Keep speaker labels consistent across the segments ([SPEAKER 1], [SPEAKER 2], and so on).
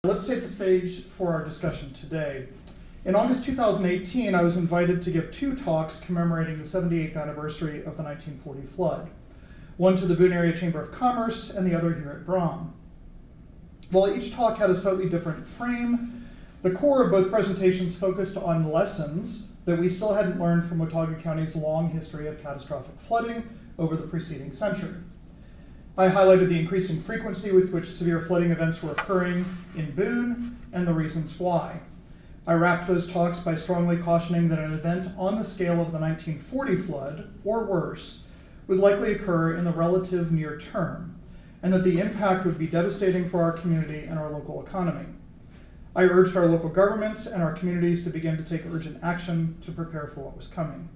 [SPEAKER 1] Let's set the stage for our discussion today. In August 2018, I was invited to give two talks commemorating the 78th anniversary of the 1940 flood, one to the Boone Area Chamber of Commerce and the other here at BRAHM. While each talk had a slightly different frame, the core of both presentations focused on lessons that we still hadn't learned from Watauga County's long history of catastrophic flooding over the preceding century. I highlighted the increasing frequency with which severe flooding events were occurring in Boone and the reasons why. I wrapped those talks by strongly cautioning that an event on the scale of the 1940 flood, or worse, would likely occur in the relative near term, and that the impact would be devastating for our community and our local economy. I urged our local governments and our communities to begin to take urgent action to prepare for what was coming.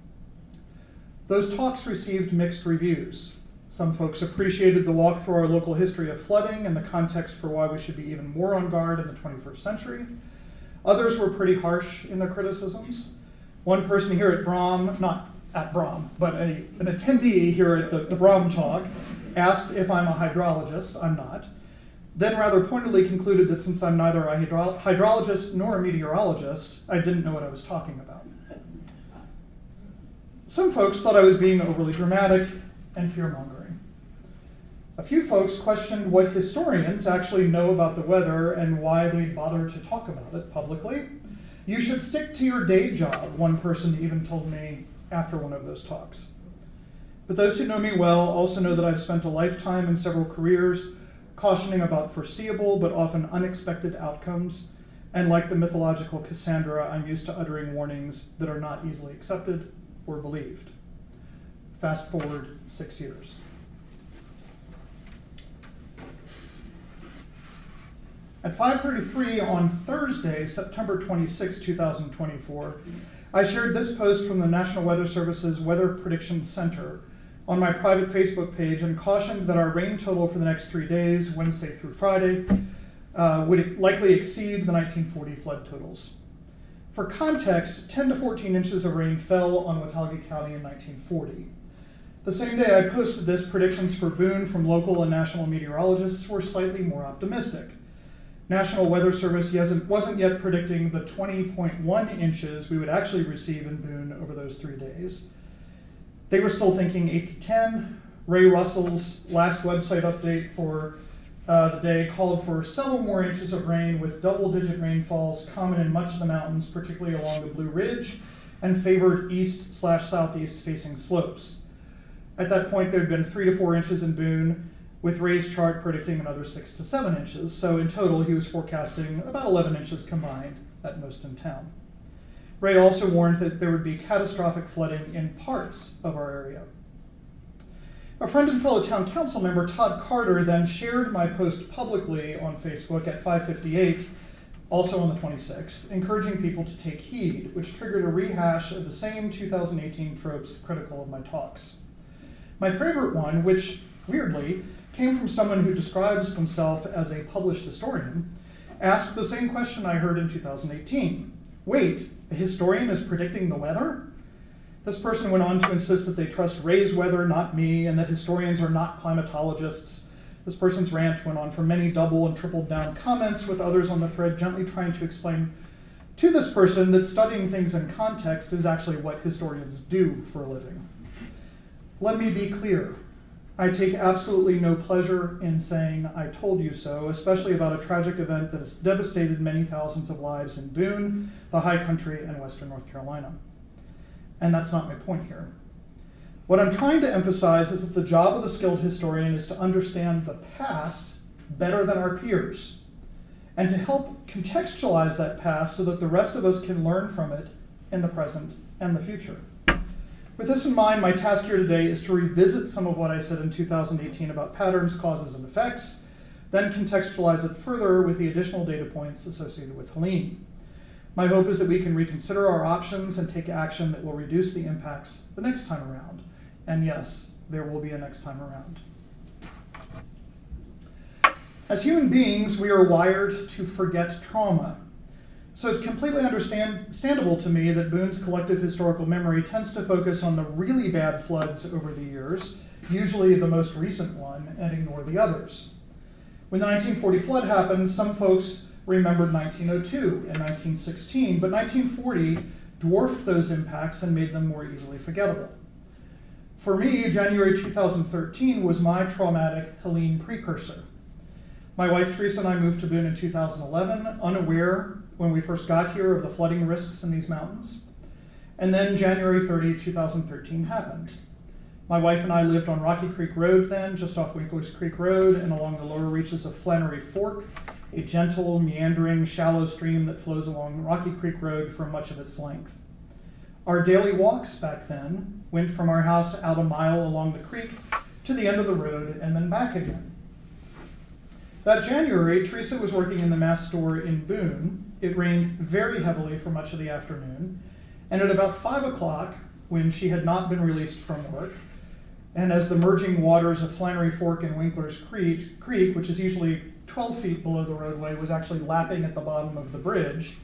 [SPEAKER 1] Those talks received mixed reviews. Some folks appreciated the walk through our local history of flooding and the context for why we should be even more on guard in the 21st century. Others were pretty harsh in their criticisms. One person here at BRAHM, not at BRAHM, but an attendee here at the BRAHM talk, asked if I'm a hydrologist. I'm not. Then rather pointedly concluded that since I'm neither a hydrologist nor a meteorologist, I didn't know what I was talking about. Some folks thought I was being overly dramatic and fear-mongering. A few folks questioned what historians actually know about the weather and why they bother to talk about it publicly. You should stick to your day job, one person even told me after one of those talks. But those who know me well also know that I've spent a lifetime and several careers cautioning about foreseeable but often unexpected outcomes, and like the mythological Cassandra, I'm used to uttering warnings that are not easily accepted or believed. Fast forward 6 years. At 5:33 on Thursday, September 26, 2024, I shared this post from the National Weather Service's Weather Prediction Center on my private Facebook page and cautioned that our rain total for the next 3 days, Wednesday through Friday, would likely exceed the 1940 flood totals. For context, 10 to 14 inches of rain fell on Watauga County in 1940. The same day I posted this, predictions for Boone from local and national meteorologists were slightly more optimistic. National Weather Service wasn't yet predicting the 20.1 inches we would actually receive in Boone over those 3 days. They were still thinking 8 to 10. Ray Russell's last website update for the day called for several more inches of rain with double-digit rainfalls common in much of the mountains, particularly along the Blue Ridge, and favored east/southeast facing slopes. At that point, there had been 3 to 4 inches in Boone, with Ray's chart predicting another 6 to 7 inches. So in total, he was forecasting about 11 inches combined at most in town. Ray also warned that there would be catastrophic flooding in parts of our area. A friend and fellow town council member, Todd Carter, then shared my post publicly on Facebook at 5:58, also on the 26th, encouraging people to take heed, which triggered a rehash of the same 2018 tropes critical of my talks. My favorite one, which, weirdly, came from someone who describes himself as a published historian, asked the same question I heard in 2018. Wait, a historian is predicting the weather? This person went on to insist that they trust Ray's weather, not me, and that historians are not climatologists. This person's rant went on for many double and tripled down comments, with others on the thread gently trying to explain to this person that studying things in context is actually what historians do for a living. Let me be clear. I take absolutely no pleasure in saying I told you so, especially about a tragic event that has devastated many thousands of lives in Boone, the High Country, and Western North Carolina. And that's not my point here. What I'm trying to emphasize is that the job of the skilled historian is to understand the past better than our peers, and to help contextualize that past so that the rest of us can learn from it in the present and the future. With this in mind, my task here today is to revisit some of what I said in 2018 about patterns, causes, and effects, then contextualize it further with the additional data points associated with Helene. My hope is that we can reconsider our options and take action that will reduce the impacts the next time around. And yes, there will be a next time around. As human beings, we are wired to forget trauma. So it's completely understandable to me that Boone's collective historical memory tends to focus on the really bad floods over the years, usually the most recent one, and ignore the others. When the 1940 flood happened, some folks remembered 1902 and 1916, but 1940 dwarfed those impacts and made them more easily forgettable. For me, January 2013 was my traumatic Helene precursor. My wife Teresa and I moved to Boone in 2011, unaware when we first got here of the flooding risks in these mountains. And then January 30, 2013 happened. My wife and I lived on Rocky Creek Road then, just off Winkler's Creek Road and along the lower reaches of Flannery Fork, a gentle, meandering, shallow stream that flows along Rocky Creek Road for much of its length. Our daily walks back then went from our house out a mile along the creek to the end of the road and then back again. That January, Teresa was working in the mass store in Boone. It rained very heavily for much of the afternoon, and at about 5 o'clock, when she had not been released from work, and as the merging waters of Flannery Fork and Winkler's Creek, which is usually 12 feet below the roadway, was actually lapping at the bottom of the bridge,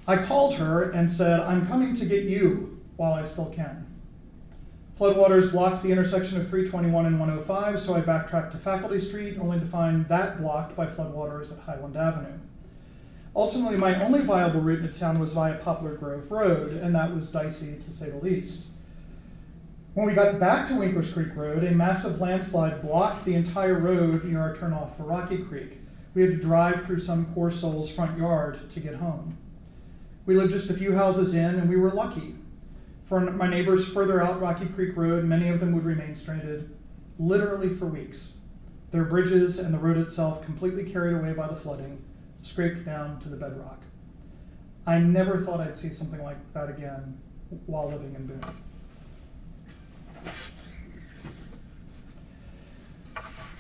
[SPEAKER 1] I called her and said, "I'm coming to get you while I still can." Floodwaters blocked the intersection of 321 and 105, so I backtracked to Faculty Street, only to find that blocked by floodwaters at Highland Avenue. Ultimately, my only viable route into town was via Poplar Grove Road, and that was dicey to say the least. When we got back to Winkler's Creek Road, a massive landslide blocked the entire road near our turnoff for Rocky Creek. We had to drive through some poor soul's front yard to get home. We lived just a few houses in, and we were lucky. For my neighbors further out Rocky Creek Road, many of them would remain stranded literally for weeks. Their bridges and the road itself completely carried away by the flooding, scraped down to the bedrock. I never thought I'd see something like that again while living in Boone.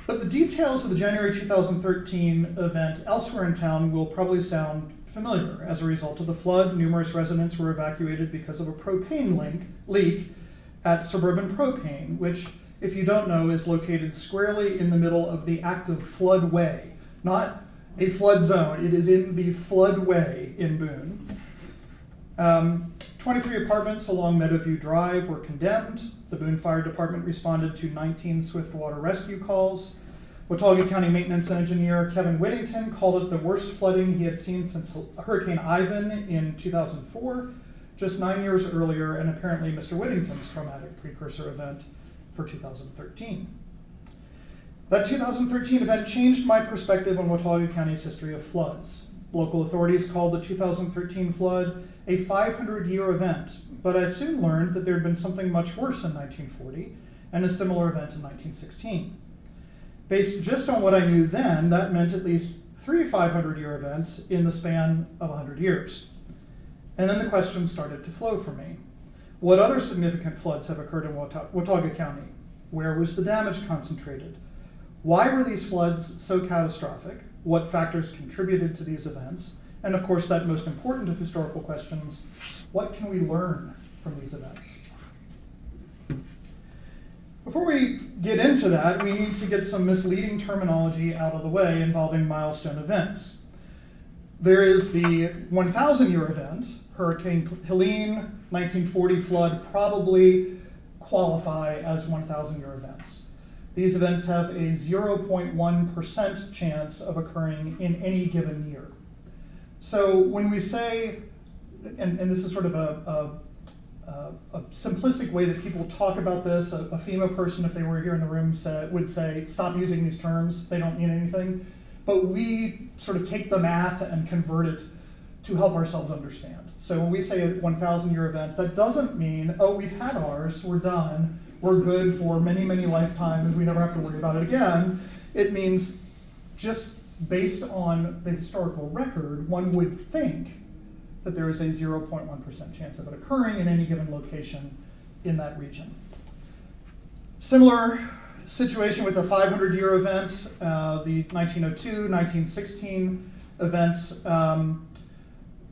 [SPEAKER 1] But the details of the January 2013 event elsewhere in town will probably sound familiar. As a result of the flood, numerous residents were evacuated because of a propane leak at Suburban Propane, which, if you don't know, is located squarely in the middle of the active floodway, not a flood zone. It is in the floodway in Boone. 23 apartments along Meadowview Drive were condemned. The Boone Fire Department responded to 19 swift water rescue calls. Watauga County Maintenance Engineer Kevin Whittington called it the worst flooding he had seen since Hurricane Ivan in 2004, just 9 years earlier, and apparently Mr. Whittington's traumatic precursor event for 2013. That 2013 event changed my perspective on Watauga County's history of floods. Local authorities called the 2013 flood a 500-year event, but I soon learned that there had been something much worse in 1940 and a similar event in 1916. Based just on what I knew then, that meant at least 3 500-year events in the span of 100 years. And then the questions started to flow for me. What other significant floods have occurred in Watauga County? Where was the damage concentrated? Why were these floods so catastrophic? What factors contributed to these events? And of course, that most important of historical questions, what can we learn from these events? Before we get into that, we need to get some misleading terminology out of the way involving milestone events. There is the 1,000-year event. Hurricane Helene, 1940 flood probably qualify as 1,000-year events. These events have a 0.1% chance of occurring in any given year. So when we say, and this is sort of a simplistic way that people talk about this, a FEMA person, if they were here in the room, would say, stop using these terms, they don't mean anything. But we sort of take the math and convert it to help ourselves understand. So when we say a 1,000-year event, that doesn't mean, oh, we've had ours, we're done, we're good for many, many lifetimes, we never have to worry about it again. It means just based on the historical record, one would think that there is a 0.1% chance of it occurring in any given location in that region. Similar situation with a 500-year event, the 1902, 1916 events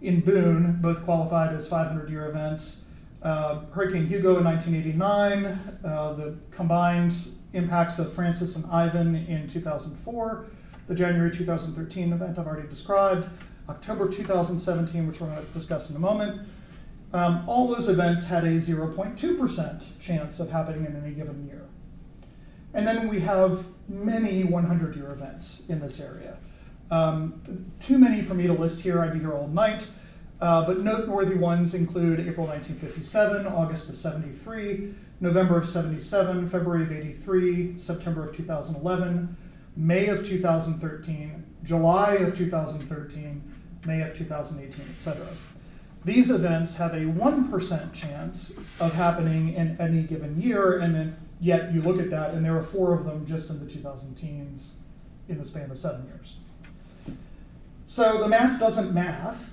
[SPEAKER 1] in Boone, both qualified as 500-year events. Hurricane Hugo in 1989, the combined impacts of Francis and Ivan in 2004, the January 2013 event I've already described, October 2017, which we're going to discuss in a moment. All those events had a 0.2% chance of happening in any given year. And then we have many 100-year events in this area. Too many for me to list here, I'd be here all night. But noteworthy ones include April 1957, August of 73, November of 77, February of 83, September of 2011, May of 2013, July of 2013, May of 2018, etc. These events have a 1% chance of happening in any given year, and then yet you look at that and there are 4 of them just in the 2010s in the span of 7 years. So the math doesn't math,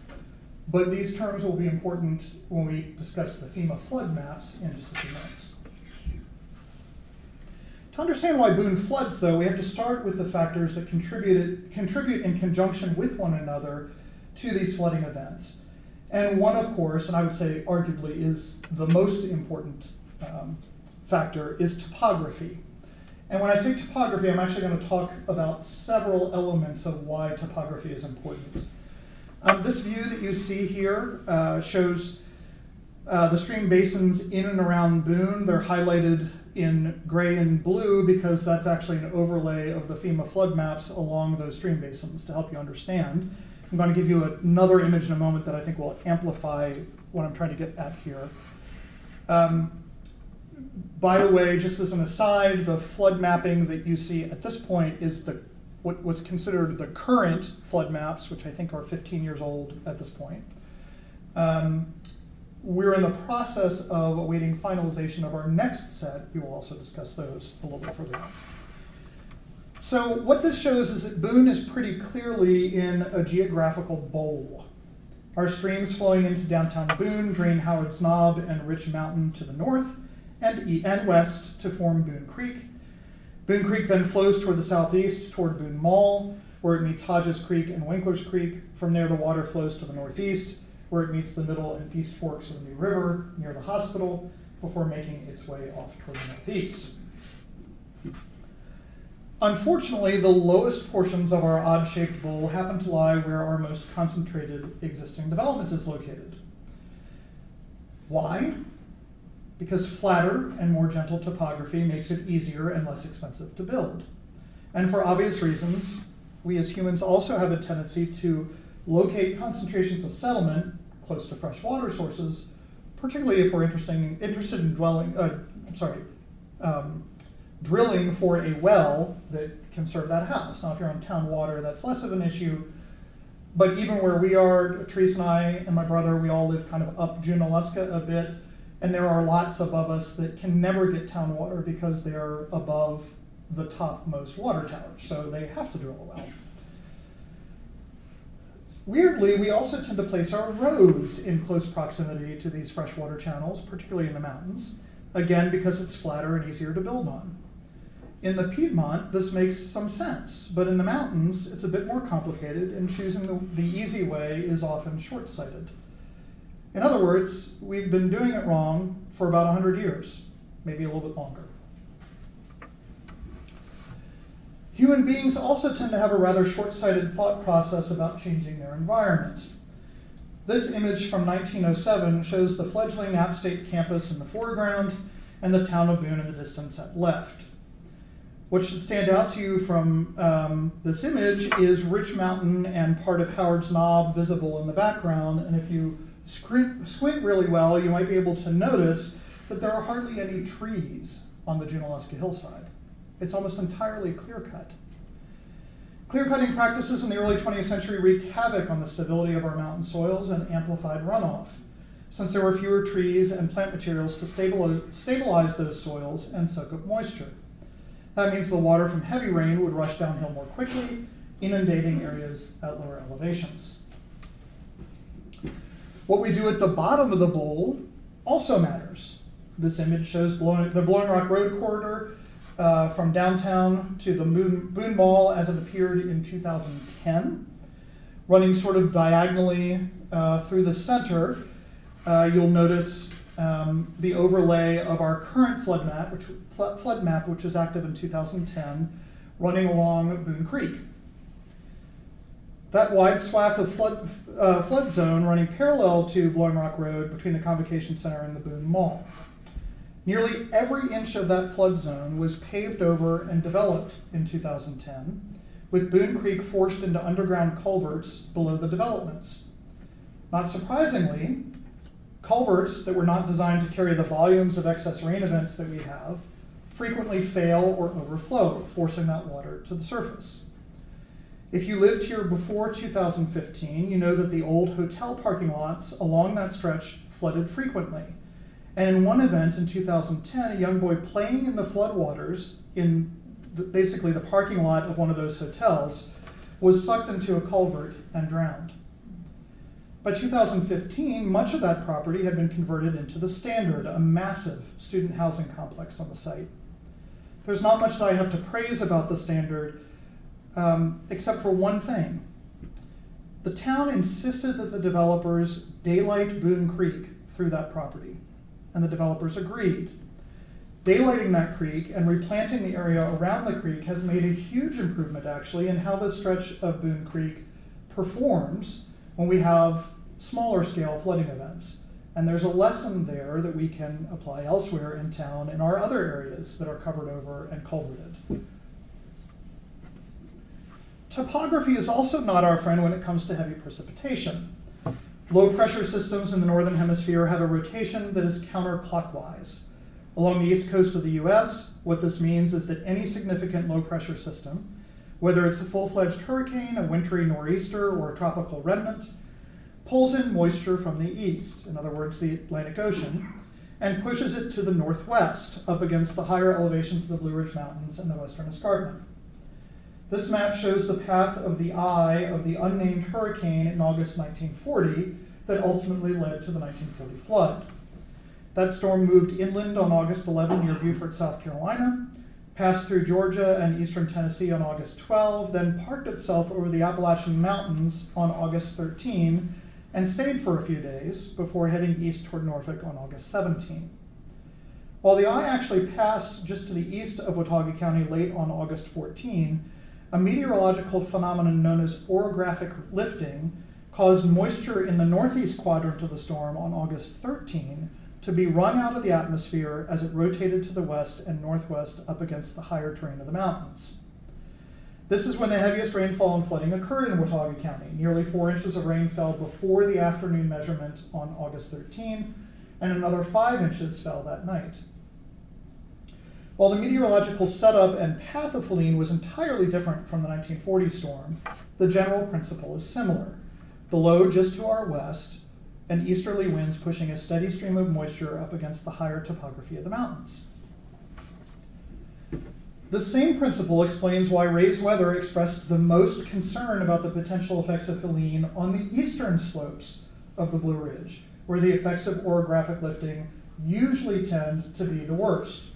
[SPEAKER 1] but these terms will be important when we discuss the FEMA flood maps in just a few minutes. To understand why Boone floods, though, we have to start with the factors that contribute in conjunction with one another to these flooding events. And one, of course, and I would say arguably is the most important factor, is topography. And when I say topography, I'm actually going to talk about several elements of why topography is important. This view that you see here shows the stream basins in and around Boone. They're highlighted in gray and blue because that's actually an overlay of the FEMA flood maps along those stream basins to help you understand. I'm going to give you another image in a moment that I think will amplify what I'm trying to get at here. By the way, just as an aside, the flood mapping that you see at this point is what's considered the current flood maps, which I think are 15 years old at this point. We're in the process of awaiting finalization of our next set. We will also discuss those a little bit further on. So what this shows is that Boone is pretty clearly in a geographical bowl. Our streams flowing into downtown Boone drain Howard's Knob and Rich Mountain to the north and west to form Boone Creek. Boone Creek then flows toward the southeast toward Boone Mall, where it meets Hodges Creek and Winkler's Creek. From there, the water flows to the northeast, where it meets the middle and east forks of the New River near the hospital, before making its way off toward the northeast. Unfortunately, the lowest portions of our odd-shaped bowl happen to lie where our most concentrated existing development is located. Why? Because flatter and more gentle topography makes it easier and less expensive to build. And for obvious reasons, we as humans also have a tendency to locate concentrations of settlement close to fresh water sources, particularly if we're interested in drilling for a well that can serve that house. Now, if you're on town water, that's less of an issue. But even where we are, Teresa and I and my brother, we all live kind of up Junaluska a bit, and there are lots above us that can never get town water because they are above the topmost water tower, so they have to drill a well. Weirdly, we also tend to place our roads in close proximity to these freshwater channels, particularly in the mountains, again because it's flatter and easier to build on. In the Piedmont, this makes some sense, but in the mountains, it's a bit more complicated, and choosing the easy way is often short-sighted. In other words, we've been doing it wrong for about 100 years, maybe a little bit longer. Human beings also tend to have a rather short-sighted thought process about changing their environment. This image from 1907 shows the fledgling App State campus in the foreground and the town of Boone in the distance at left. What should stand out to you from this image is Rich Mountain and part of Howard's Knob visible in the background, and if you squint really well, you might be able to notice that there are hardly any trees on the Junaluska hillside. It's almost entirely clear-cut. Clear-cutting practices in the early 20th century wreaked havoc on the stability of our mountain soils and amplified runoff, since there were fewer trees and plant materials to stabilize those soils and soak up moisture. That means the water from heavy rain would rush downhill more quickly, inundating areas at lower elevations. What we do at the bottom of the bowl also matters. This image shows the Blowing Rock Road corridor from downtown to the Boone Mall as it appeared in 2010. Running sort of diagonally through the center, you'll notice the overlay of our current flood map, which was active in 2010, running along Boone Creek. That wide swath of flood zone running parallel to Blowing Rock Road between the Convocation Center and the Boone Mall. Nearly every inch of that flood zone was paved over and developed in 2010, with Boone Creek forced into underground culverts below the developments. Not surprisingly, culverts that were not designed to carry the volumes of excess rain events that we have frequently fail or overflow, forcing that water to the surface. If you lived here before 2015, you know that the old hotel parking lots along that stretch flooded frequently. And in one event in 2010, a young boy playing in the floodwaters in basically the parking lot of one of those hotels was sucked into a culvert and drowned. By 2015, much of that property had been converted into the Standard, a massive student housing complex on the site. There's not much that I have to praise about the Standard, except for one thing. The town insisted that the developers daylight Boone Creek through that property, and the developers agreed. Daylighting that creek and replanting the area around the creek has made a huge improvement, actually, in how the stretch of Boone Creek performs when we have smaller scale flooding events. And there's a lesson there that we can apply elsewhere in town in our other areas that are covered over and culverted. Topography is also not our friend when it comes to heavy precipitation. Low pressure systems in the northern hemisphere have a rotation that is counterclockwise. Along the east coast of the US, what this means is that any significant low pressure system, whether it's a full-fledged hurricane, a wintry nor'easter, or a tropical remnant, pulls in moisture from the east, in other words, the Atlantic Ocean, and pushes it to the northwest, up against the higher elevations of the Blue Ridge Mountains and the Western Escarpment. This map shows the path of the eye of the unnamed hurricane in August 1940 that ultimately led to the 1940 flood. That storm moved inland on August 11 near Beaufort, South Carolina, passed through Georgia and eastern Tennessee on August 12, then parked itself over the Appalachian Mountains on August 13, and stayed for a few days before heading east toward Norfolk on August 17. While the eye actually passed just to the east of Watauga County late on August 14, a meteorological phenomenon known as orographic lifting caused moisture in the northeast quadrant of the storm on August 13 to be wrung out of the atmosphere as it rotated to the west and northwest up against the higher terrain of the mountains. This is when the heaviest rainfall and flooding occurred in Watauga County. Nearly 4 inches of rain fell before the afternoon measurement on August 13, and another 5 inches fell that night. While the meteorological setup and path of Helene was entirely different from the 1940 storm, the general principle is similar. The low just to our west, and easterly winds pushing a steady stream of moisture up against the higher topography of the mountains. The same principle explains why Ray's weather expressed the most concern about the potential effects of Helene on the eastern slopes of the Blue Ridge, where the effects of orographic lifting usually tend to be the worst.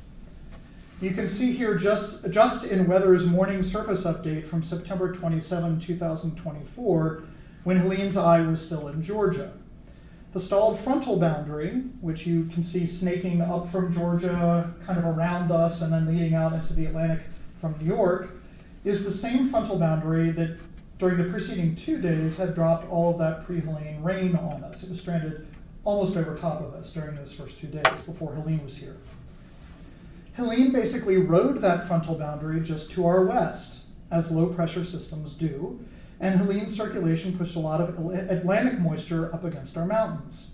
[SPEAKER 1] You can see here just in Weather's morning surface update from September 27, 2024, when Helene's eye was still in Georgia. The stalled frontal boundary, which you can see snaking up from Georgia, kind of around us, and then leading out into the Atlantic from New York, is the same frontal boundary that during the preceding 2 days had dropped all of that pre-Helene rain on us. It was stranded almost over top of us during those first 2 days before Helene was here. Helene basically rode that frontal boundary just to our west, as low pressure systems do, and Helene's circulation pushed a lot of Atlantic moisture up against our mountains.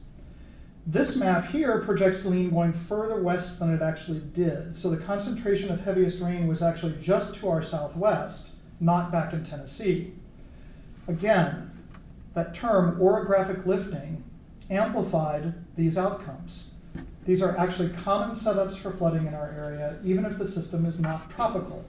[SPEAKER 1] This map here projects Helene going further west than it actually did, so the concentration of heaviest rain was actually just to our southwest, not back in Tennessee. Again, that term, orographic lifting, amplified these outcomes. These are actually common setups for flooding in our area, even if the system is not tropical.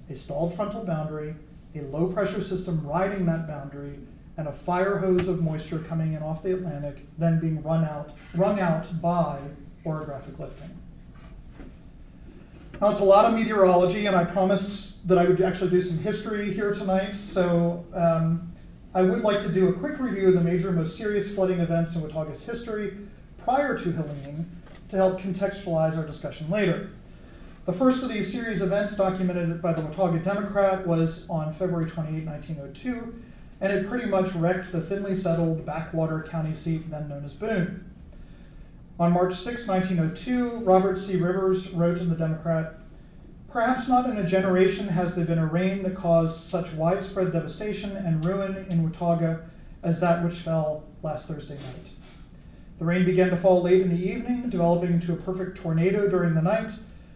[SPEAKER 1] A stalled frontal boundary, a low pressure system riding that boundary, and a fire hose of moisture coming in off the Atlantic, then being wrung out by orographic lifting. Now, it's a lot of meteorology, and I promised that I would actually do some history here tonight, so I would like to do a quick review of the major, most serious flooding events in Watauga's history prior to Helene to help contextualize our discussion later. The first of these series events documented by the Watauga Democrat was on February 28, 1902, and it pretty much wrecked the thinly settled backwater county seat then known as Boone. On March 6, 1902, Robert C. Rivers wrote in the Democrat, Perhaps not in a generation has there been a rain that caused such widespread devastation and ruin in Watauga as that which fell last Thursday night. The rain began to fall late in the evening, developing into a perfect tornado during the night,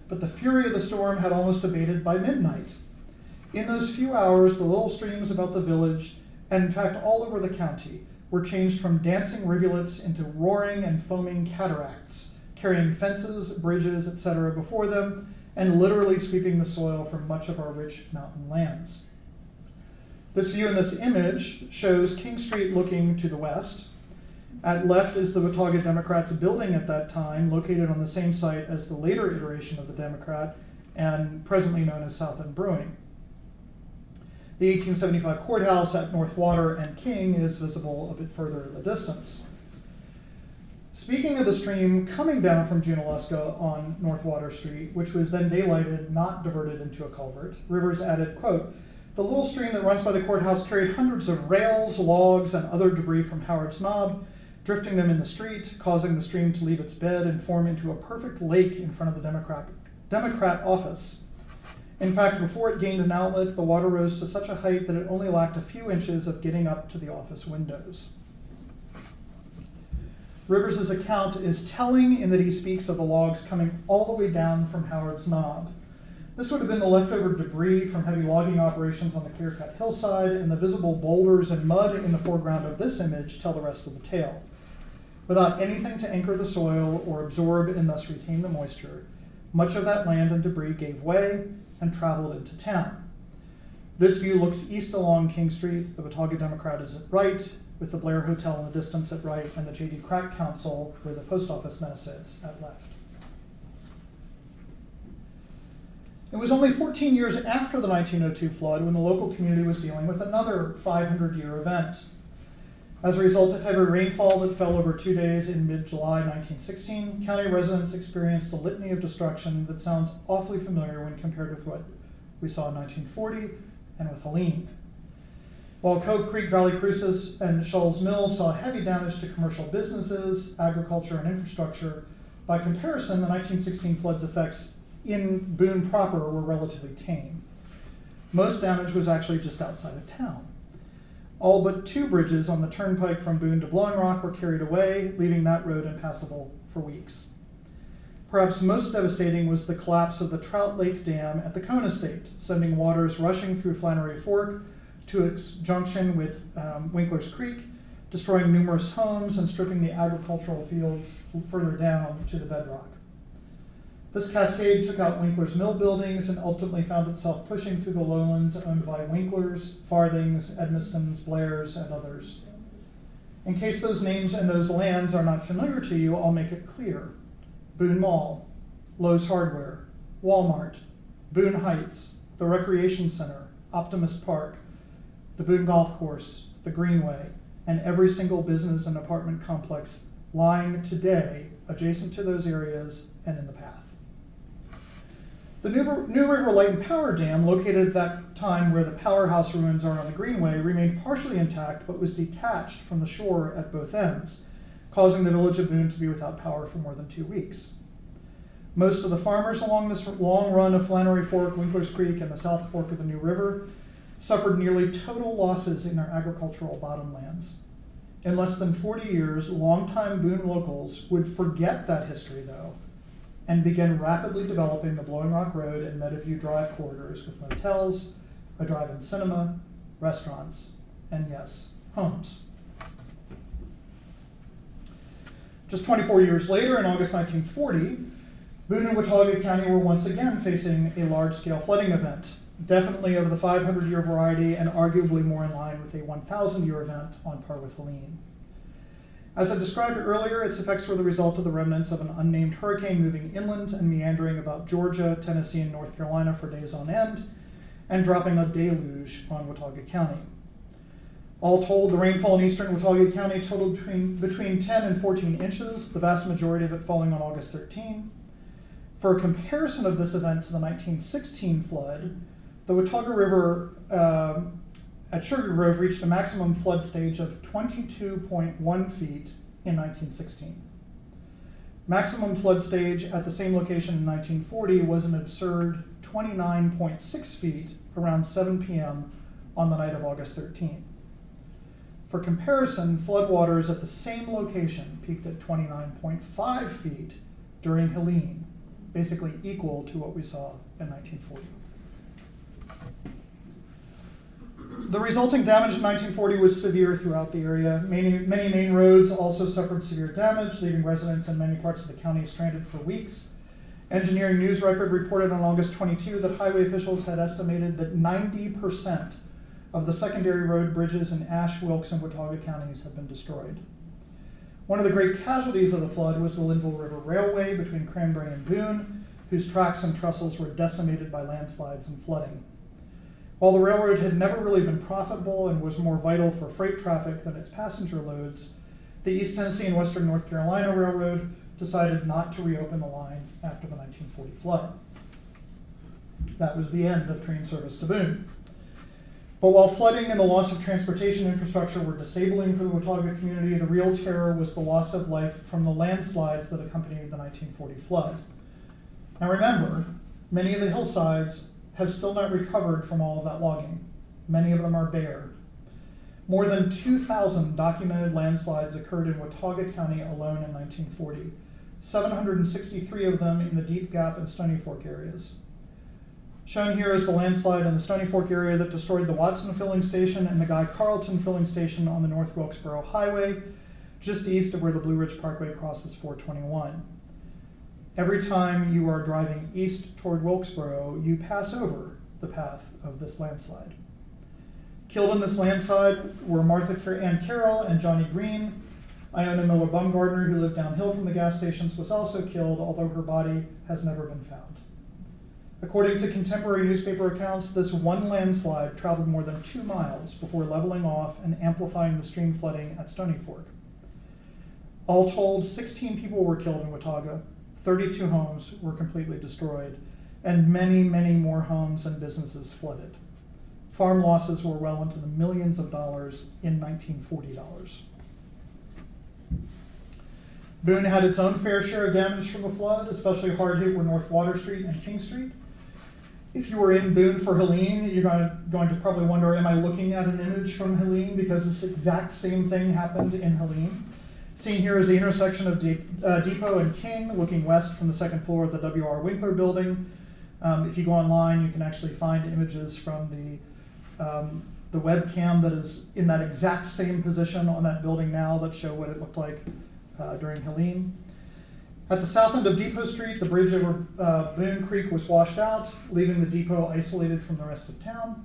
[SPEAKER 1] but the fury of the storm had almost abated by midnight. In those few hours, the little streams about the village, and in fact all over the county, were changed from dancing rivulets into roaring and foaming cataracts, carrying fences, bridges, etc. before them, and literally sweeping the soil from much of our rich mountain lands. This view in this image shows King Street looking to the west. At left is the Watauga Democrats building at that time, located on the same site as the later iteration of the Democrat, and presently known as South End Brewing. The 1875 courthouse at North Water and King is visible a bit further in the distance. Speaking of the stream coming down from Junaluska on North Water Street, which was then daylighted, not diverted into a culvert, Rivers added, quote, "The little stream that runs by the courthouse carried hundreds of rails, logs, and other debris from Howard's Knob, drifting them in the street, causing the stream to leave its bed and form into a perfect lake in front of the Democrat office. In fact, before it gained an outlet, the water rose to such a height that it only lacked a few inches of getting up to the office windows." Rivers' account is telling in that he speaks of the logs coming all the way down from Howard's Knob. This would have been the leftover debris from heavy logging operations on the clear-cut hillside, and the visible boulders and mud in the foreground of this image tell the rest of the tale. Without anything to anchor the soil or absorb and thus retain the moisture, much of that land and debris gave way and traveled into town. This view looks east along King Street. The Watauga Democrat is at right, with the Blair Hotel in the distance at right, and the J.D. Crack Council, where the post office now sits, at left. It was only 14 years after the 1902 flood when the local community was dealing with another 500-year event. As a result of heavy rainfall that fell over 2 days in mid-July 1916, county residents experienced a litany of destruction that sounds awfully familiar when compared with what we saw in 1940 and with Helene. While Cove Creek, Valley Cruces, and Shaw's Mill saw heavy damage to commercial businesses, agriculture, and infrastructure, by comparison, the 1916 flood's effects in Boone proper were relatively tame. Most damage was actually just outside of town. All but 2 bridges on the turnpike from Boone to Blowing Rock were carried away, leaving that road impassable for weeks. Perhaps most devastating was the collapse of the Trout Lake Dam at the Cone Estate, sending waters rushing through Flannery Fork to its junction with Winkler's Creek, destroying numerous homes and stripping the agricultural fields further down to the bedrock. This cascade took out Winkler's mill buildings and ultimately found itself pushing through the lowlands owned by Winklers, Farthings, Edmistons, Blairs, and others. In case those names and those lands are not familiar to you, I'll make it clear. Boone Mall, Lowe's Hardware, Walmart, Boone Heights, the Recreation Center, Optimist Park, the Boone Golf Course, the Greenway, and every single business and apartment complex lying today adjacent to those areas and in the path. The New River Light and Power Dam, located at that time where the powerhouse ruins are on the Greenway, remained partially intact but was detached from the shore at both ends, causing the village of Boone to be without power for more than 2 weeks. Most of the farmers along this long run of Flannery Fork, Winkler's Creek, and the South Fork of the New River suffered nearly total losses in their agricultural bottomlands. In less than 40 years, longtime Boone locals would forget that history, though, and begin rapidly developing the Blowing Rock Road and Meadowview Drive corridors with motels, a drive-in cinema, restaurants, and yes, homes. Just 24 years later, in August 1940, Boone and Watauga County were once again facing a large-scale flooding event, definitely of the 500-year variety and arguably more in line with a 1,000-year event on par with Helene. As I described earlier, its effects were the result of the remnants of an unnamed hurricane moving inland and meandering about Georgia, Tennessee, and North Carolina for days on end, and dropping a deluge on Watauga County. All told, the rainfall in eastern Watauga County totaled between 10 and 14 inches, the vast majority of it falling on August 13. For a comparison of this event to the 1916 flood, the Watauga River at Sugar Grove reached a maximum flood stage of 22.1 feet in 1916. Maximum flood stage at the same location in 1940 was an absurd 29.6 feet around 7 p.m. on the night of August 13th. For comparison, floodwaters at the same location peaked at 29.5 feet during Helene, basically equal to what we saw in 1940. The resulting damage in 1940 was severe throughout the area. Many main roads also suffered severe damage, leaving residents in many parts of the county stranded for weeks. Engineering News Record reported on August 22 that highway officials had estimated that 90% of the secondary road bridges in Ashe, Wilkes, and Watauga counties have been destroyed. One of the great casualties of the flood was the Linville River Railway between Cranberry and Boone, whose tracks and trestles were decimated by landslides and flooding. While the railroad had never really been profitable and was more vital for freight traffic than its passenger loads, the East Tennessee and Western North Carolina Railroad decided not to reopen the line after the 1940 flood. That was the end of train service to Boone. But while flooding and the loss of transportation infrastructure were disabling for the Watauga community, the real terror was the loss of life from the landslides that accompanied the 1940 flood. Now remember, many of the hillsides have still not recovered from all of that logging. Many of them are bare. More than 2,000 documented landslides occurred in Watauga County alone in 1940, 763 of them in the Deep Gap and Stony Fork areas. Shown here is the landslide in the Stony Fork area that destroyed the Watson filling station and the Guy Carlton filling station on the North Wilkesboro Highway, just east of where the Blue Ridge Parkway crosses 421. Every time you are driving east toward Wilkesboro, you pass over the path of this landslide. Killed in this landslide were Martha Ann Carroll and Johnny Green. Iona Miller Bumgardner, who lived downhill from the gas stations, was also killed, although her body has never been found. According to contemporary newspaper accounts, this one landslide traveled more than 2 miles before leveling off and amplifying the stream flooding at Stony Fork. All told, 16 people were killed in Watauga, 32 homes were completely destroyed, and many, many more homes and businesses flooded. Farm losses were well into the millions of dollars in 1940 dollars. Boone had its own fair share of damage from the flood, especially hard hit were North Water Street and King Street. If you were in Boone for Helene, you're going to probably wonder, am I looking at an image from Helene? Because this exact same thing happened in Helene. Seen here is the intersection of Depot and King, looking west from the second floor of the W.R. Winkler building. If you go online, you can actually find images from the webcam that is in that exact same position on that building now that show what it looked like during Helene. At the south end of Depot Street, the bridge over Boone Creek was washed out, leaving the depot isolated from the rest of town.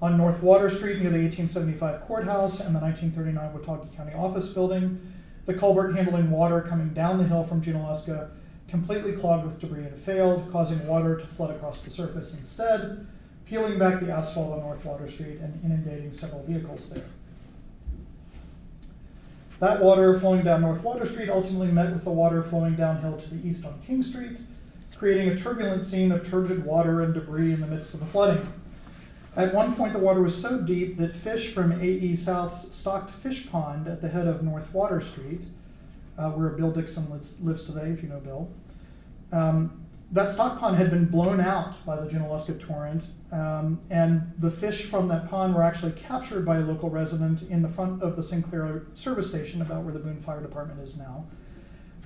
[SPEAKER 1] On North Water Street, near the 1875 courthouse and the 1939 Watauga County office building, the culvert handling water coming down the hill from Junaluska completely clogged with debris and failed, causing water to flood across the surface instead, peeling back the asphalt on North Water Street and inundating several vehicles there. That water flowing down North Water Street ultimately met with the water flowing downhill to the east on King Street, creating a turbulent scene of turgid water and debris in the midst of the flooding. At one point, the water was so deep that fish from AE South's stocked fish pond at the head of North Water Street, where Bill Dixon lives today, if you know Bill, that stock pond had been blown out by the Junaluska torrent, and the fish from that pond were actually captured by a local resident in the front of the Sinclair service station, about where the Boone Fire Department is now,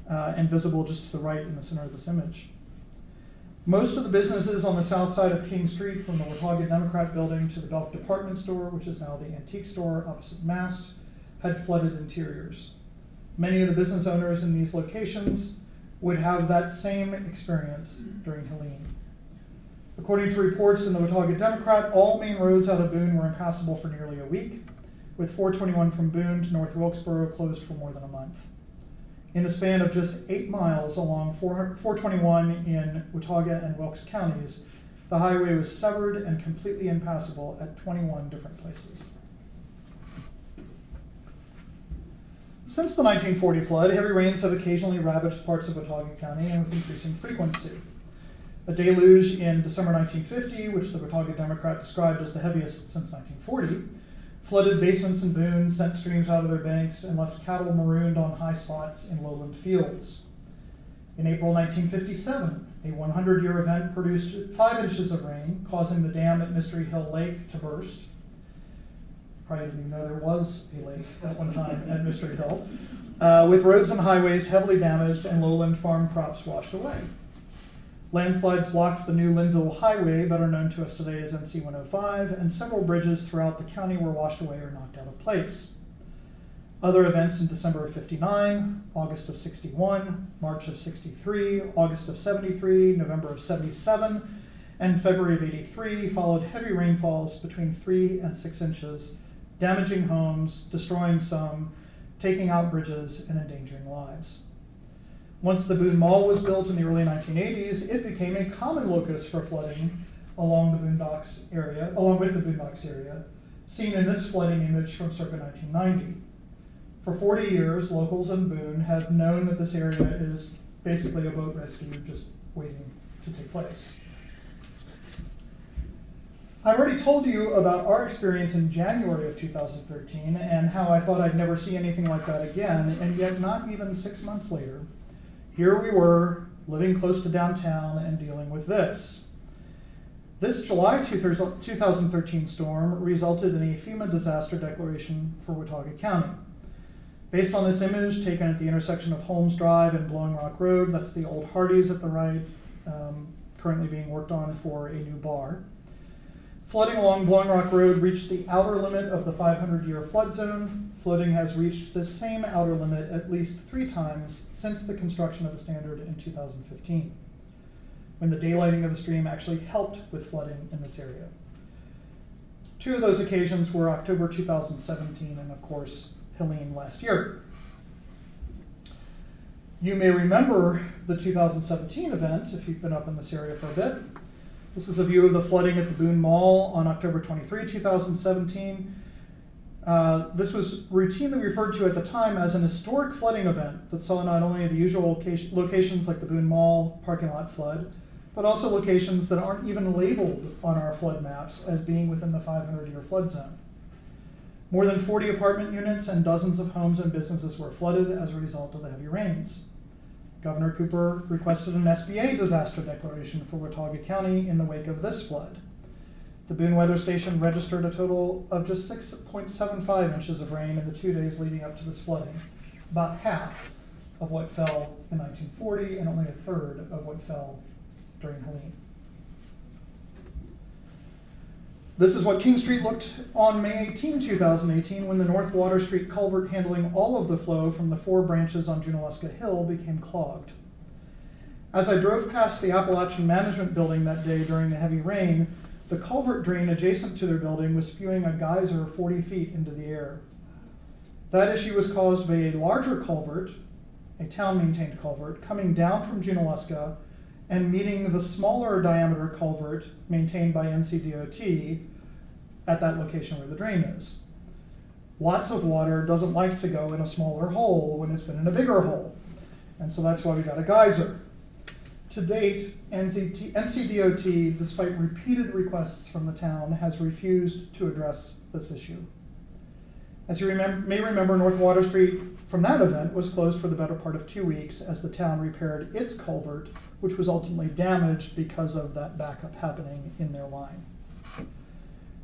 [SPEAKER 1] and visible just to the right in the center of this image. Most of the businesses on the south side of King Street, from the Watauga Democrat building to the Belk Department Store, which is now the antique store opposite Mast, had flooded interiors. Many of the business owners in these locations would have that same experience during Helene. According to reports in the Watauga Democrat, all main roads out of Boone were impassable for nearly a week, with 421 from Boone to North Wilkesboro closed for more than a month. In the span of just 8 miles along 421 in Watauga and Wilkes counties, the highway was severed and completely impassable at 21 different places. Since the 1940 flood, heavy rains have occasionally ravaged parts of Watauga County and with increasing frequency. A deluge in December 1950, which the Watauga Democrat described as the heaviest since 1940, flooded basements in Boone, sent streams out of their banks, and left cattle marooned on high spots in lowland fields. In April 1957, A 100-year event produced 5 inches of rain, causing the dam at Mystery Hill Lake to burst. Probably didn't even know there was a lake at one time at Mystery Hill, with roads and highways heavily damaged and lowland farm crops washed away. Landslides blocked the new Linville Highway, better known to us today as NC 105, and several bridges throughout the county were washed away or knocked out of place. Other events in December of 59, August of 61, March of 63, August of 73, November of 77, and February of 83 followed heavy rainfalls between 3 and 6 inches, damaging homes, destroying some, taking out bridges, and endangering lives. Once the Boone Mall was built in the early 1980s, it became a common locus for flooding along with the Boondocks area, seen in this flooding image from circa 1990. For 40 years, locals in Boone have known that this area is basically a boat rescue just waiting to take place. I already told you about our experience in January of 2013 and how I thought I'd never see anything like that again, and yet not even 6 months later, here we were, living close to downtown and dealing with this. This July 2013 storm resulted in a FEMA disaster declaration for Watauga County. Based on this image taken at the intersection of Holmes Drive and Blowing Rock Road, that's the old Hardee's at the right, currently being worked on for a new bar. Flooding along Blowing Rock Road reached the outer limit of the 500-year flood zone. Flooding has reached this same outer limit at least 3 times since the construction of the standard in 2015, when the daylighting of the stream actually helped with flooding in this area. 2 of those occasions were October 2017 and, of course, Helene last year. You may remember the 2017 event if you've been up in this area for a bit. This is a view of the flooding at the Boone Mall on October 23, 2017. This was routinely referred to at the time as an historic flooding event that saw not only the usual locations like the Boone Mall parking lot flood, but also locations that aren't even labeled on our flood maps as being within the 500-year flood zone. More than 40 apartment units and dozens of homes and businesses were flooded as a result of the heavy rains. Governor Cooper requested an SBA disaster declaration for Watauga County in the wake of this flood. The Boone Weather Station registered a total of just 6.75 inches of rain in the 2 days leading up to this flooding, about half of what fell in 1940 and only a third of what fell during Helene. This is what King Street looked on May 18, 2018, when the North Water Street culvert handling all of the flow from the 4 branches on Junaluska Hill became clogged. As I drove past the Appalachian Management Building that day during the heavy rain, the culvert drain adjacent to their building was spewing a geyser 40 feet into the air. That issue was caused by a larger culvert, a town-maintained culvert, coming down from Junaluska and meeting the smaller diameter culvert maintained by NCDOT at that location where the drain is. Lots of water doesn't like to go in a smaller hole when it's been in a bigger hole, and so that's why we got a geyser. To date, NCDOT, despite repeated requests from the town, has refused to address this issue. As you may remember, North Water Street from that event was closed for the better part of 2 weeks as the town repaired its culvert, which was ultimately damaged because of that backup happening in their line.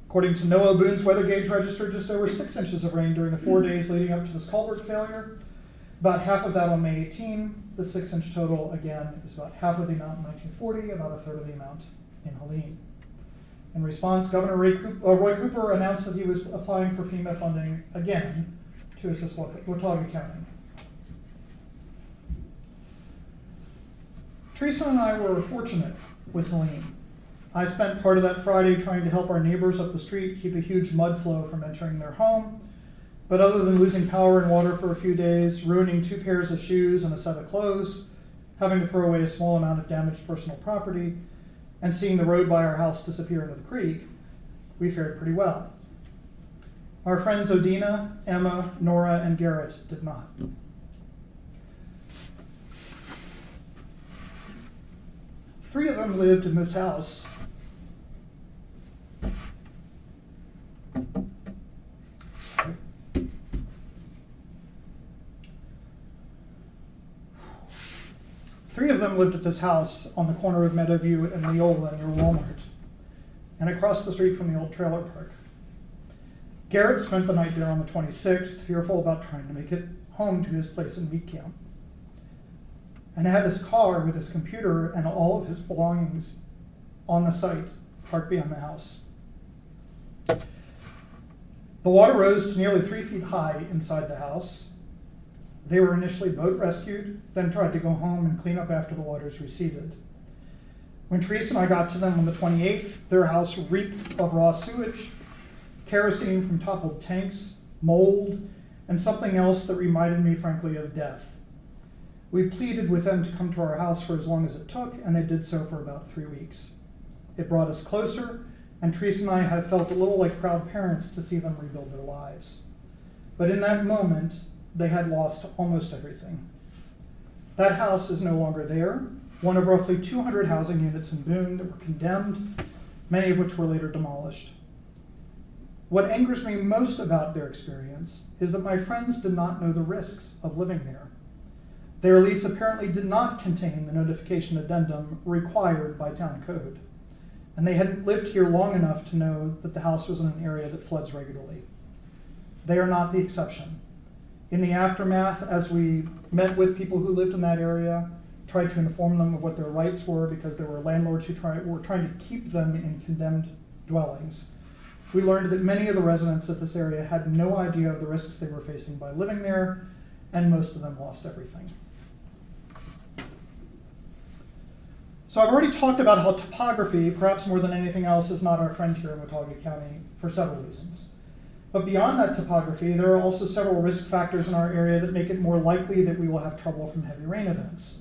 [SPEAKER 1] According to NOAA, Boone's weather gauge registered just over 6 inches of rain during the 4 days leading up to this culvert failure. About half of that on May 18. The 6-inch total, again, is about half of the amount in 1940, about a third of the amount in Helene. In response, Governor Roy Cooper announced that he was applying for FEMA funding again to assist Watauga County. Teresa and I were fortunate with Helene. I spent part of that Friday trying to help our neighbors up the street keep a huge mud flow from entering their home. But other than losing power and water for a few days, ruining 2 pairs of shoes and a set of clothes, having to throw away a small amount of damaged personal property, and seeing the road by our house disappear into the creek, we fared pretty well. Our friends Odina, Emma, Nora, and Garrett did not. Three of them lived in this house. lived at this house on the corner of Meadowview and Leola near Walmart, and across the street from the old trailer park. Garrett spent the night there on the 26th, fearful about trying to make it home to his place in meat camp, and had his car with his computer and all of his belongings on the site, parked behind the house. The water rose to nearly 3 feet high inside the house. They were initially boat rescued, then tried to go home and clean up after the waters receded. When Teresa and I got to them on the 28th, their house reeked of raw sewage, kerosene from toppled tanks, mold, and something else that reminded me, frankly, of death. We pleaded with them to come to our house for as long as it took, and they did so for about 3 weeks. It brought us closer, and Teresa and I have felt a little like proud parents to see them rebuild their lives. But in that moment, they had lost almost everything. That house is no longer there, one of roughly 200 housing units in Boone that were condemned, many of which were later demolished. What angers me most about their experience is that my friends did not know the risks of living there. Their lease apparently did not contain the notification addendum required by town code, and they hadn't lived here long enough to know that the house was in an area that floods regularly. They are not the exception. In the aftermath, as we met with people who lived in that area, tried to inform them of what their rights were, because there were landlords who were trying to keep them in condemned dwellings, we learned that many of the residents of this area had no idea of the risks they were facing by living there, and most of them lost everything. So I've already talked about how topography, perhaps more than anything else, is not our friend here in Watauga County for several reasons. But beyond that topography, there are also several risk factors in our area that make it more likely that we will have trouble from heavy rain events.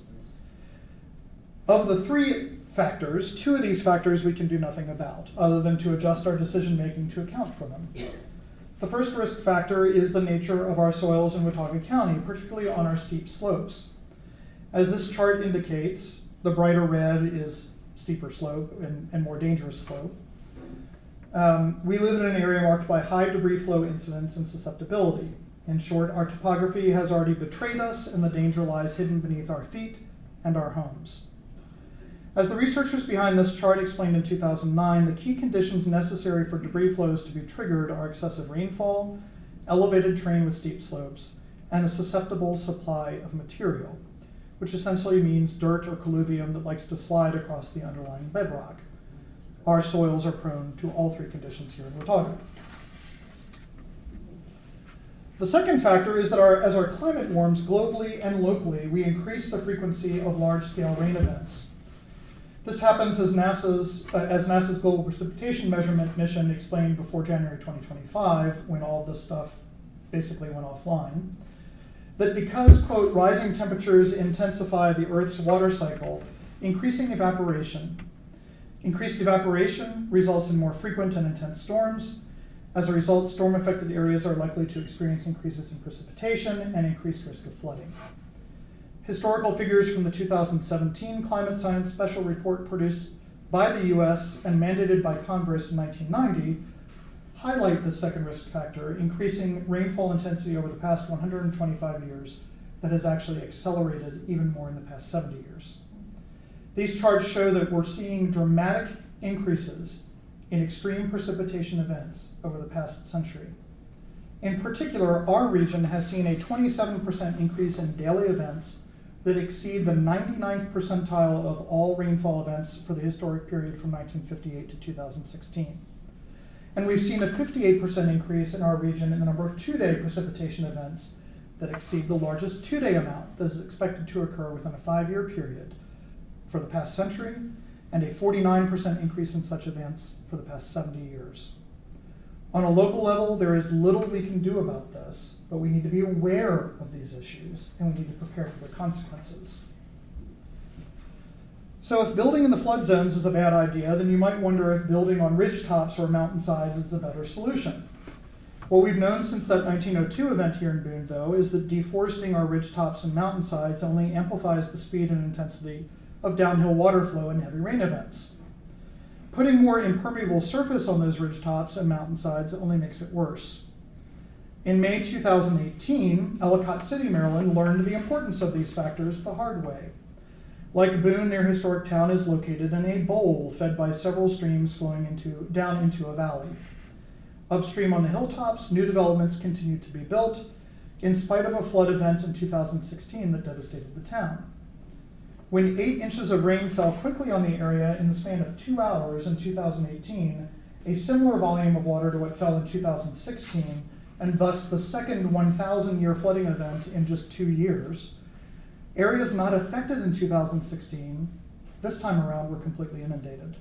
[SPEAKER 1] Of the 3 factors, 2 of these factors we can do nothing about, other than to adjust our decision-making to account for them. The first risk factor is the nature of our soils in Watauga County, particularly on our steep slopes. As this chart indicates, the brighter red is steeper slope and more dangerous slope. We live in an area marked by high debris flow incidence and susceptibility. In short, our topography has already betrayed us, and the danger lies hidden beneath our feet and our homes. As the researchers behind this chart explained in 2009, the key conditions necessary for debris flows to be triggered are excessive rainfall, elevated terrain with steep slopes, and a susceptible supply of material, which essentially means dirt or colluvium that likes to slide across the underlying bedrock. Our soils are prone to all 3 conditions here in Watauga. The second factor is that as our climate warms globally and locally, we increase the frequency of large-scale rain events. This happens as NASA's Global Precipitation Measurement mission explained before January 2025, when all this stuff basically went offline, that because, quote, rising temperatures intensify the Earth's water cycle, increased evaporation results in more frequent and intense storms. As a result, storm-affected areas are likely to experience increases in precipitation and increased risk of flooding. Historical figures from the 2017 Climate Science Special Report produced by the US and mandated by Congress in 1990 highlight this second risk factor, increasing rainfall intensity over the past 125 years that has actually accelerated even more in the past 70 years. These charts show that we're seeing dramatic increases in extreme precipitation events over the past century. In particular, our region has seen a 27% increase in daily events that exceed the 99th percentile of all rainfall events for the historic period from 1958 to 2016. And we've seen a 58% increase in our region in the number of 2-day precipitation events that exceed the largest 2-day amount that is expected to occur within a 5-year period for the past century, and a 49% increase in such events for the past 70 years. On a local level, there is little we can do about this, but we need to be aware of these issues, and we need to prepare for the consequences. So if building in the flood zones is a bad idea, then you might wonder if building on ridge tops or mountainsides is a better solution. What we've known since that 1902 event here in Boone, though, is that deforesting our ridge tops and mountainsides only amplifies the speed and intensity of downhill water flow in heavy rain events. Putting more impermeable surface on those ridge tops and mountainsides only makes it worse. In May 2018, Ellicott City, Maryland learned the importance of these factors the hard way. Like Boone, their historic town is located in a bowl fed by several streams flowing down into a valley. Upstream on the hilltops, new developments continue to be built, in spite of a flood event in 2016 that devastated the town. When 8 inches of rain fell quickly on the area in the span of 2 hours in 2018, a similar volume of water to what fell in 2016, and thus the second 1,000-year flooding event in just 2 years, areas not affected in 2016, this time around, were completely inundated.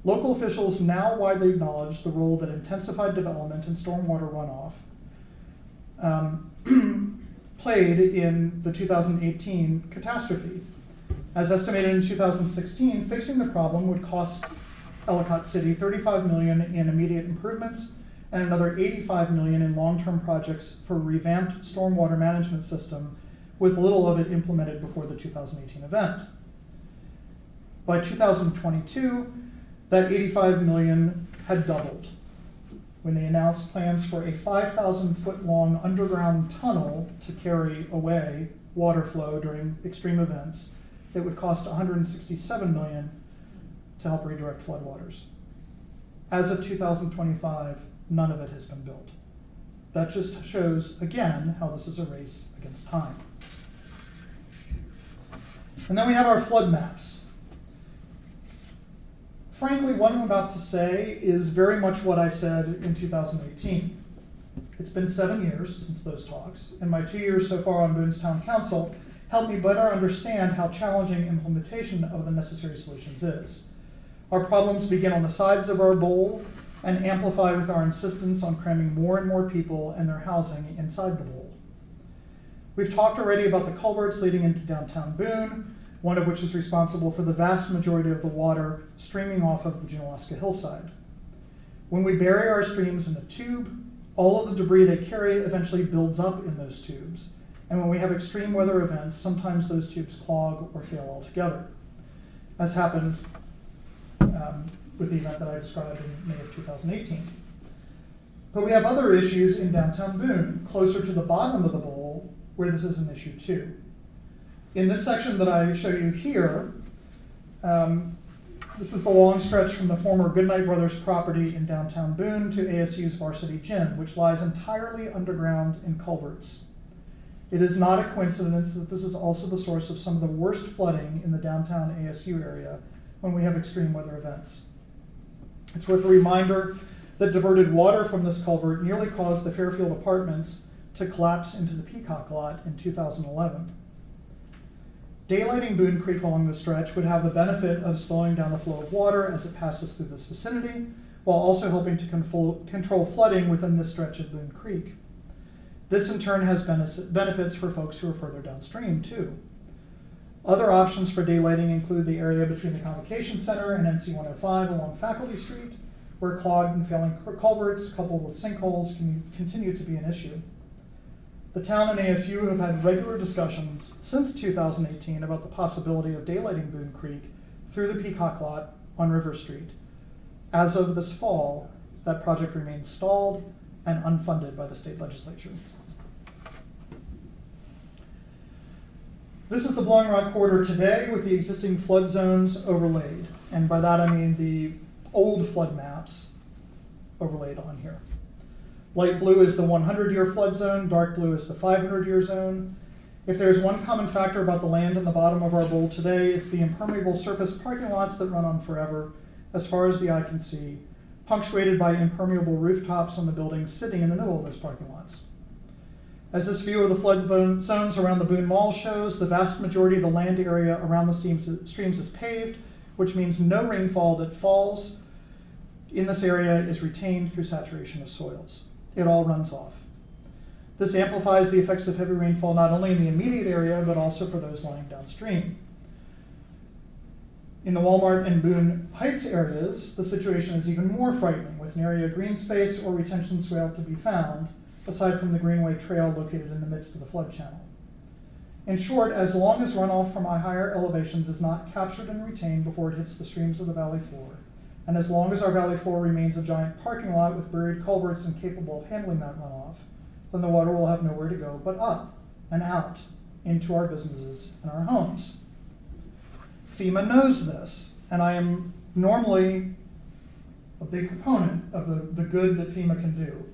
[SPEAKER 1] Local officials now widely acknowledge the role that intensified development and stormwater runoff played in the 2018 catastrophe. As estimated in 2016, fixing the problem would cost Ellicott City $35 million in immediate improvements and another $85 million in long-term projects for a revamped stormwater management system, with little of it implemented before the 2018 event. By 2022, that $85 million had doubled when they announced plans for a 5,000-foot-long underground tunnel to carry away water flow during extreme events that would cost $167 million to help redirect floodwaters. As of 2025, none of it has been built. That just shows, again, how this is a race against time. And then we have our flood maps. Frankly, what I'm about to say is very much what I said in 2018. It's been 7 years since those talks, and my 2 years so far on Boone's Town Council helped me better understand how challenging implementation of the necessary solutions is. Our problems begin on the sides of our bowl and amplify with our insistence on cramming more and more people and their housing inside the bowl. We've talked already about the culverts leading into downtown Boone, one of which is responsible for the vast majority of the water streaming off of the Junaluska hillside. When we bury our streams in a tube, all of the debris they carry eventually builds up in those tubes. And when we have extreme weather events, sometimes those tubes clog or fail altogether, as happened with the event that I described in May of 2018. But we have other issues in downtown Boone, closer to the bottom of the bowl, where this is an issue too. In this section that I show you here, this is the long stretch from the former Goodnight Brothers property in downtown Boone to ASU's Varsity Gym, which lies entirely underground in culverts. It is not a coincidence that this is also the source of some of the worst flooding in the downtown ASU area when we have extreme weather events. It's worth a reminder that diverted water from this culvert nearly caused the Fairfield Apartments to collapse into the Peacock lot in 2011. Daylighting Boone Creek along the stretch would have the benefit of slowing down the flow of water as it passes through this vicinity, while also helping to control flooding within this stretch of Boone Creek. This in turn has benefits for folks who are further downstream too. Other options for daylighting include the area between the Convocation Center and NC 105 along Faculty Street, where clogged and failing culverts coupled with sinkholes can continue to be an issue. The town and ASU have had regular discussions since 2018 about the possibility of daylighting Boone Creek through the Peacock lot on River Street. As of this fall, that project remains stalled and unfunded by the state legislature. This is the Blowing Rock corridor today with the existing flood zones overlaid. And by that I mean the old flood maps overlaid on here. Light blue is the 100-year flood zone, dark blue is the 500-year zone. If there's one common factor about the land in the bottom of our bowl today, it's the impermeable surface parking lots that run on forever, as far as the eye can see, punctuated by impermeable rooftops on the buildings sitting in the middle of those parking lots. As this view of the flood zones around the Boone Mall shows, the vast majority of the land area around the streams is paved, which means no rainfall that falls in this area is retained through saturation of soils. It all runs off. This amplifies the effects of heavy rainfall not only in the immediate area, but also for those lying downstream. In the Walmart and Boone Heights areas, the situation is even more frightening, with nary a green space or retention swale to be found, aside from the Greenway Trail located in the midst of the flood channel. In short, as long as runoff from our higher elevations is not captured and retained before it hits the streams of the valley floor, and as long as our valley floor remains a giant parking lot with buried culverts incapable of handling that runoff, then the water will have nowhere to go but up and out into our businesses and our homes. FEMA knows this, and I am normally a big proponent of the good that FEMA can do.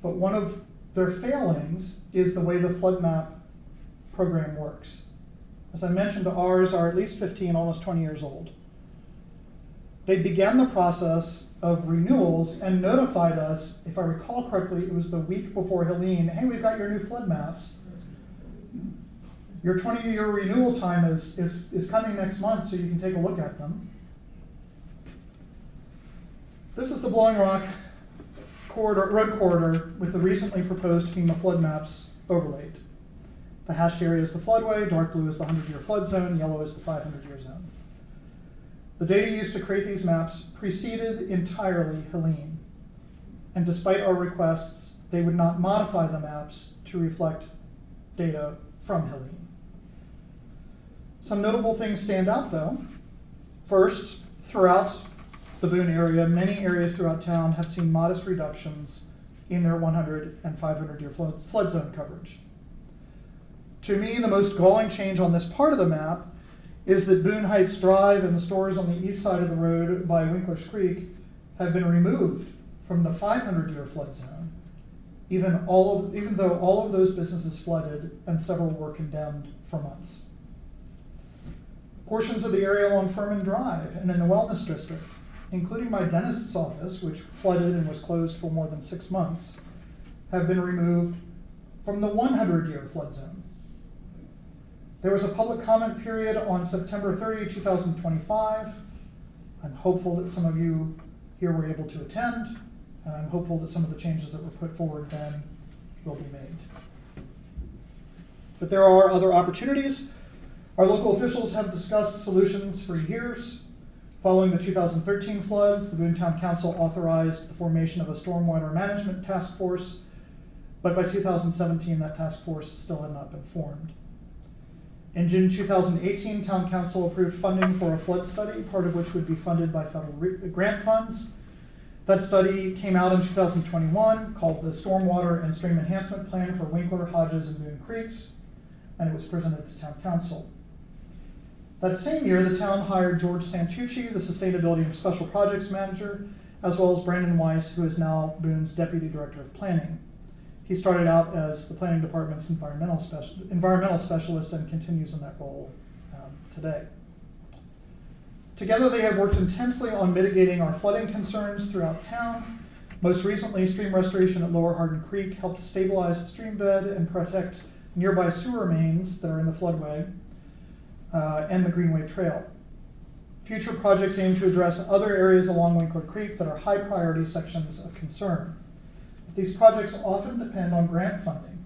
[SPEAKER 1] But one of their failings is the way the flood map program works. As I mentioned, ours are at least 15, almost 20 years old. They began the process of renewals and notified us, if I recall correctly, it was the week before Helene, hey, we've got your new flood maps. Your 20-year renewal time is coming next month, so you can take a look at them. This is the Blowing Rock road corridor with the recently proposed FEMA flood maps overlaid. The hashed area is the floodway, dark blue is the 100-year flood zone, yellow is the 500-year zone. The data used to create these maps preceded entirely Helene, and despite our requests, they would not modify the maps to reflect data from Helene. Some notable things stand out though. First, throughout the Boone area, many areas throughout town have seen modest reductions in their 100 and 500-year flood zone coverage. To me, the most galling change on this part of the map is that Boone Heights Drive and the stores on the east side of the road by Winkler's Creek have been removed from the 500-year flood zone, even though all of those businesses flooded and several were condemned for months. Portions of the area along Furman Drive and in the Wellness District, including my dentist's office, which flooded and was closed for more than 6 months, have been removed from the 100-year flood zone. There was a public comment period on September 30, 2025. I'm hopeful that some of you here were able to attend, and I'm hopeful that some of the changes that were put forward then will be made. But there are other opportunities. Our local officials have discussed solutions for years. Following the 2013 floods, the Boone Town Council authorized the formation of a stormwater management task force, but by 2017 that task force still had not been formed. In June 2018, Town Council approved funding for a flood study, part of which would be funded by federal grant funds. That study came out in 2021, called the Stormwater and Stream Enhancement Plan for Winkler, Hodges, and Boone Creeks, and it was presented to Town Council. That same year, the town hired George Santucci, the Sustainability and Special Projects Manager, as well as Brandon Weiss, who is now Boone's Deputy Director of Planning. He started out as the Planning Department's environmental specialist and continues in that role today. Together, they have worked intensely on mitigating our flooding concerns throughout town. Most recently, stream restoration at Lower Hardin Creek helped to stabilize the stream bed and protect nearby sewer mains that are in the floodway and the Greenway Trail. Future projects aim to address other areas along Winkler Creek that are high priority sections of concern. These projects often depend on grant funding.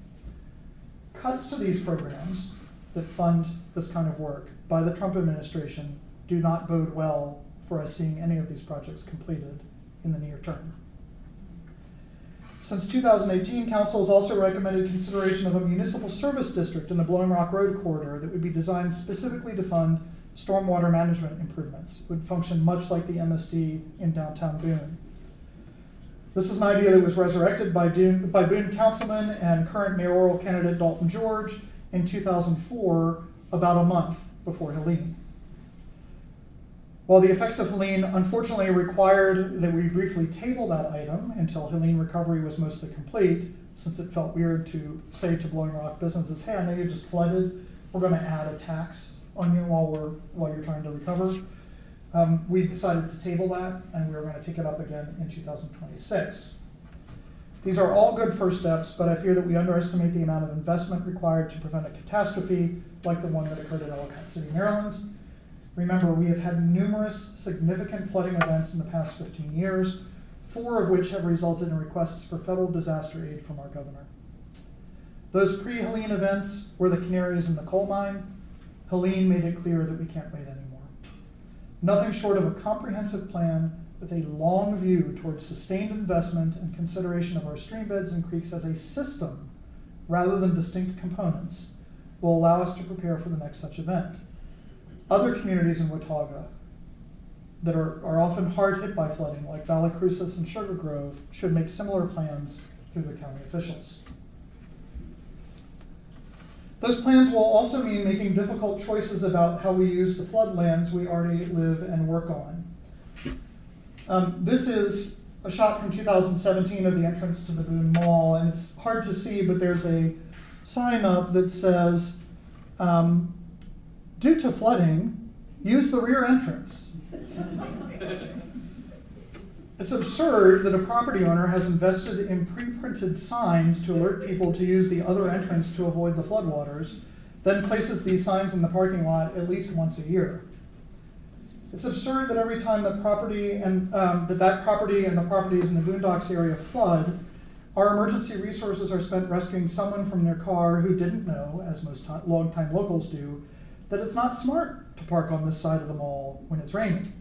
[SPEAKER 1] Cuts to these programs that fund this kind of work by the Trump administration do not bode well for us seeing any of these projects completed in the near term. Since 2018, Council has also recommended consideration of a municipal service district in the Blowing Rock Road corridor that would be designed specifically to fund stormwater management improvements. It would function much like the MSD in downtown Boone. This is an idea that was resurrected by Boone Councilman and current mayoral candidate Dalton George in 2004, about a month before Helene. While the effects of Helene unfortunately required that we briefly table that item until Helene recovery was mostly complete, since it felt weird to say to Blowing Rock businesses, hey, I know you just flooded, we're going to add a tax on you while you're trying to recover. We decided to table that, and we were going to take it up again in 2026. These are all good first steps, but I fear that we underestimate the amount of investment required to prevent a catastrophe like the one that occurred at Ellicott City, Maryland. Remember, we have had numerous significant flooding events in the past 15 years, 4 of which have resulted in requests for federal disaster aid from our governor. Those pre-Helene events were the canaries in the coal mine. Helene made it clear that we can't wait anymore. Nothing short of a comprehensive plan with a long view towards sustained investment and consideration of our streambeds and creeks as a system rather than distinct components will allow us to prepare for the next such event. Other communities in Watauga that are often hard hit by flooding, like Valley Crucis and Sugar Grove, should make similar plans through the county officials. Those plans will also mean making difficult choices about how we use the floodlands we already live and work on. This is a shot from 2017 of the entrance to the Boone Mall, and it's hard to see, but there's a sign up that says, due to flooding, use the rear entrance. It's absurd that a property owner has invested in pre-printed signs to alert people to use the other entrance to avoid the floodwaters, then places these signs in the parking lot at least once a year. It's absurd that every time that property and that property and the properties in the Boondocks area flood, our emergency resources are spent rescuing someone from their car who didn't know, as most longtime locals do, that it's not smart to park on this side of the mall when it's raining.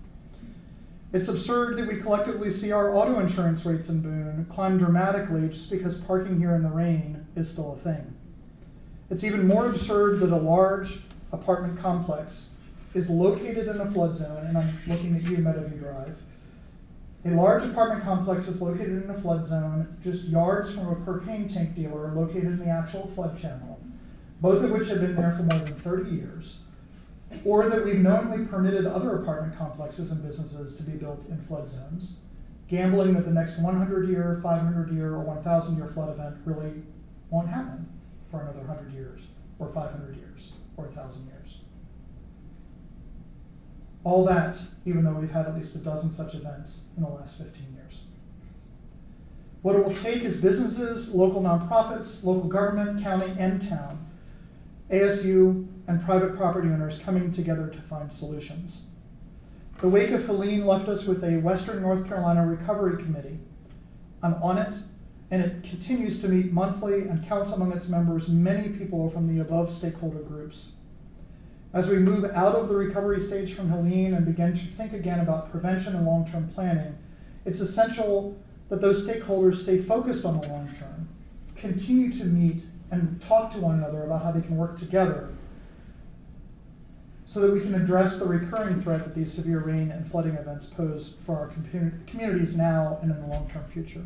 [SPEAKER 1] It's absurd that we collectively see our auto insurance rates in Boone climb dramatically just because parking here in the rain is still a thing. It's even more absurd that a large apartment complex is located in a flood zone, and I'm looking at you, Meadowview Drive. A large apartment complex is located in a flood zone just yards from a propane tank dealer located in the actual flood channel, both of which have been there for more than 30 years. Or that we've knowingly permitted other apartment complexes and businesses to be built in flood zones, gambling that the next 100-year, 500-year, or 1,000-year flood event really won't happen for another 100 years, or 500 years, or 1,000 years. All that, even though we've had at least a dozen such events in the last 15 years. What it will take is businesses, local nonprofits, local government, county, and town, ASU, and private property owners coming together to find solutions. The wake of Helene left us with a Western North Carolina Recovery Committee. I'm on it, and it continues to meet monthly and counts among its members many people from the above stakeholder groups. As we move out of the recovery stage from Helene and begin to think again about prevention and long-term planning, it's essential that those stakeholders stay focused on the long term, continue to meet and talk to one another about how they can work together so that we can address the recurring threat that these severe rain and flooding events pose for our communities now and in the long-term future.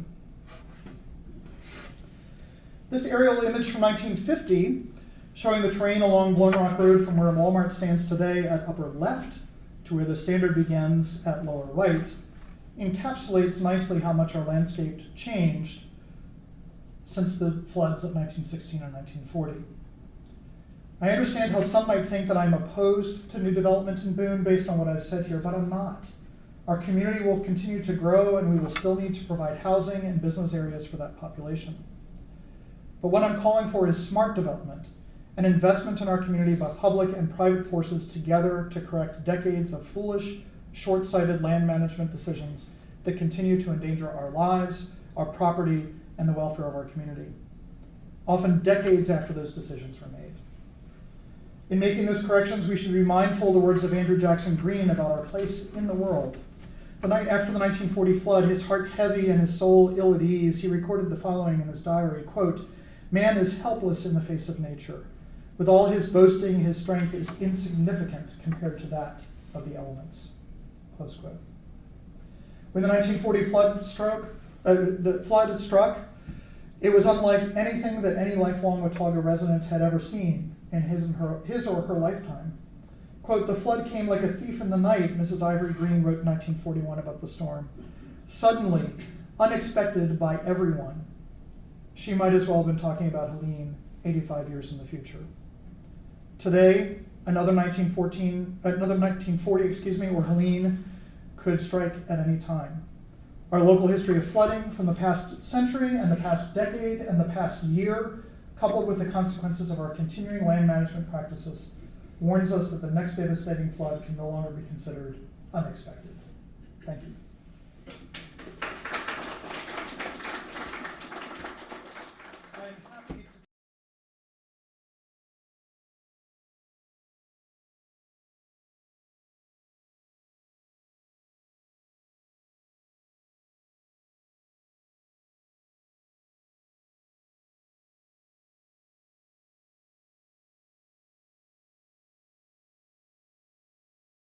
[SPEAKER 1] This aerial image from 1950, showing the terrain along Blown Rock Road from where Walmart stands today at upper left to where the Standard begins at lower right, encapsulates nicely how much our landscape changed since the floods of 1916 and 1940. I understand how some might think that I'm opposed to new development in Boone based on what I've said here, but I'm not. Our community will continue to grow, and we will still need to provide housing and business areas for that population. But what I'm calling for is smart development, an investment in our community by public and private forces together to correct decades of foolish, short-sighted land management decisions that continue to endanger our lives, our property, and the welfare of our community, often decades after those decisions were made. In making those corrections, we should be mindful of the words of Andrew Jackson Green about our place in the world. The night after the 1940 flood, his heart heavy and his soul ill at ease, he recorded the following in his diary, quote, "Man is helpless in the face of nature. With all his boasting, his strength is insignificant compared to that of the elements," close quote. When the 1940 flood had struck, it was unlike anything that any lifelong Watauga resident had ever seen in his or her lifetime. Quote, "The flood came like a thief in the night," Mrs. Ivory Green wrote in 1941 about the storm. "Suddenly, unexpected by everyone." She might as well have been talking about Helene 85 years in the future. Today, another 1940, where Helene could strike at any time. Our local history of flooding from the past century and the past decade and the past year, coupled with the consequences of our continuing land management practices, warns us that the next devastating flood can no longer be considered unexpected. Thank you.